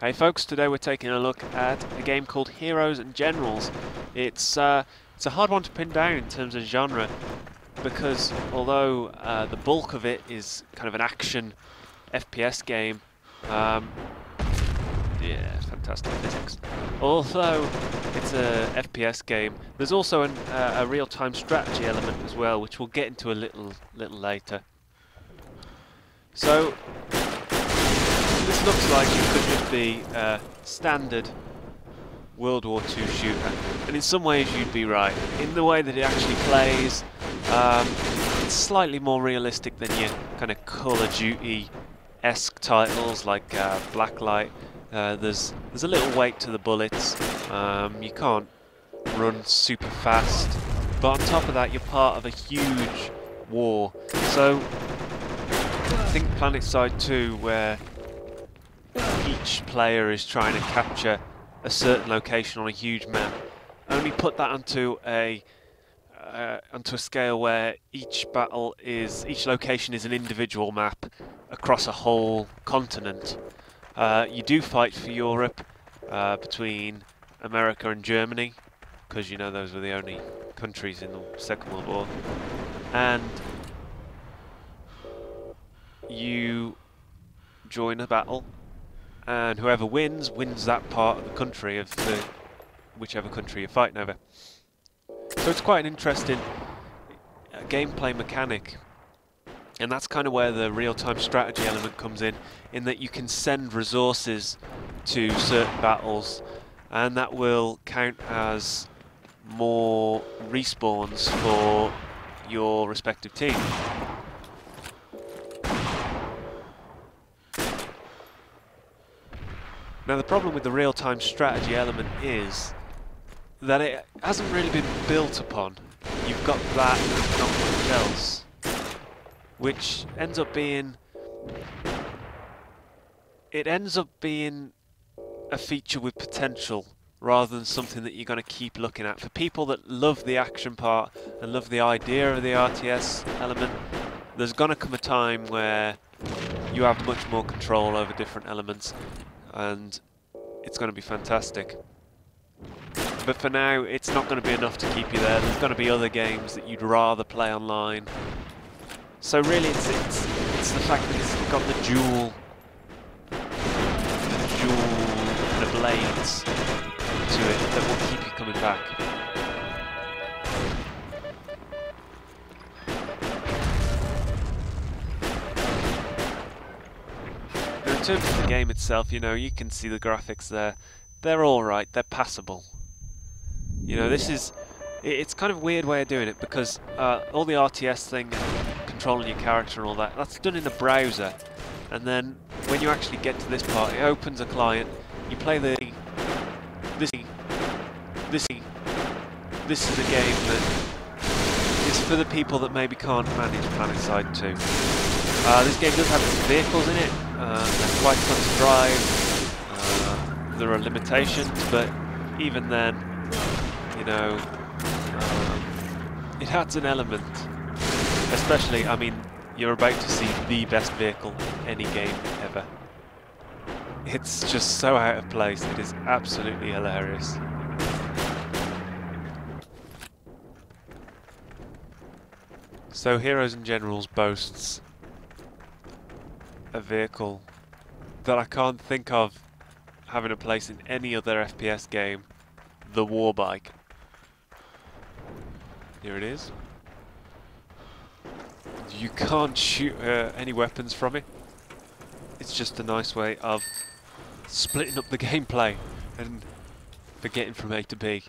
Hey folks, today we're taking a look at a game called Heroes and Generals. It's a hard one to pin down in terms of genre because although the bulk of it is kind of an action FPS game, yeah, fantastic physics. Although it's a FPS game, there's also a real-time strategy element as well, which we'll get into a little later. So this looks like it could just be a standard World War II shooter, and in some ways you'd be right. In the way that it actually plays, it's slightly more realistic than your kind of Call of Duty-esque titles like Blacklight. There's a little weight to the bullets. You can't run super fast, but on top of that, you're part of a huge war. So think PlanetSide 2, where each player is trying to capture a certain location on a huge map. Only put that onto a scale where each location is an individual map across a whole continent. You do fight for Europe between America and Germany, because you know those were the only countries in the Second World War, and you join a battle, and whoever wins that part of the country of whichever country you're fighting over. So it's quite an interesting gameplay mechanic, and that's kind of where the real-time strategy element comes in that you can send resources to certain battles, and that will count as more respawns for your respective team. Now the problem with the real-time strategy element is that it hasn't really been built upon. You've got that and not much else, which ends up being a feature with potential rather than something that you're going to keep looking at. For people that love the action part and love the idea of the RTS element, there's going to come a time where you have much more control over different elements, and it's going to be fantastic. But for now, it's not going to be enough to keep you there. There's going to be other games that you'd rather play online. So really, it's the fact that it's got the dual kind of blades to it that will keep you coming back. In terms of the game itself, you know, you can see the graphics there. They're alright, they're passable. You know, it's kind of a weird way of doing it, because all the RTS thing, controlling your character and all that, that's done in the browser. And then when you actually get to this part, it opens a client, you play this is a game that is for the people that maybe can't manage PlanetSide 2. This game does have some vehicles in it. They're quite fun to drive. There are limitations, but even then, you know, it adds an element. Especially, I mean, you're about to see the best vehicle in any game ever. It's just so out of place, it is absolutely hilarious. So Heroes and Generals boasts a vehicle that I can't think of having a place in any other FPS game, the Warbike. Here it is. You can't shoot any weapons from it. It's just a nice way of splitting up the gameplay and for getting from A to B.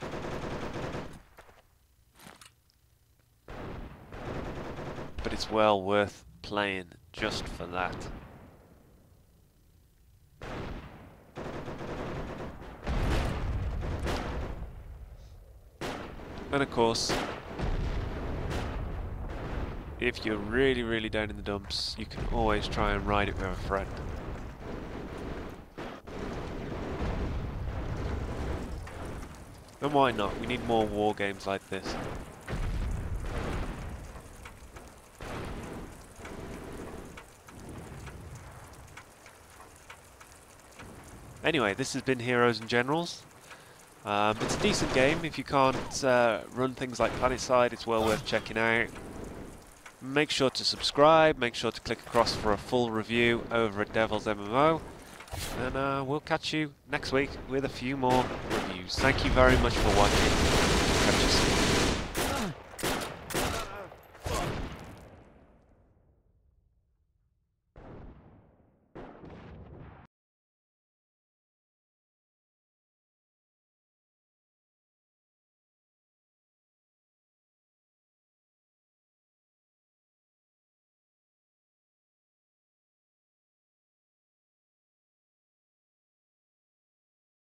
But it's well worth playing just for that. And of course, if you're really down in the dumps, you can always try and ride it with a friend. And why not? We need more war games like this. Anyway, this has been Heroes and Generals. It's a decent game. If you can't run things like PlanetSide, it's well worth checking out. Make sure to subscribe, make sure to click across for a full review over at Devil's MMO, and we'll catch you next week with a few more reviews. Thank you very much for watching. Catch you soon.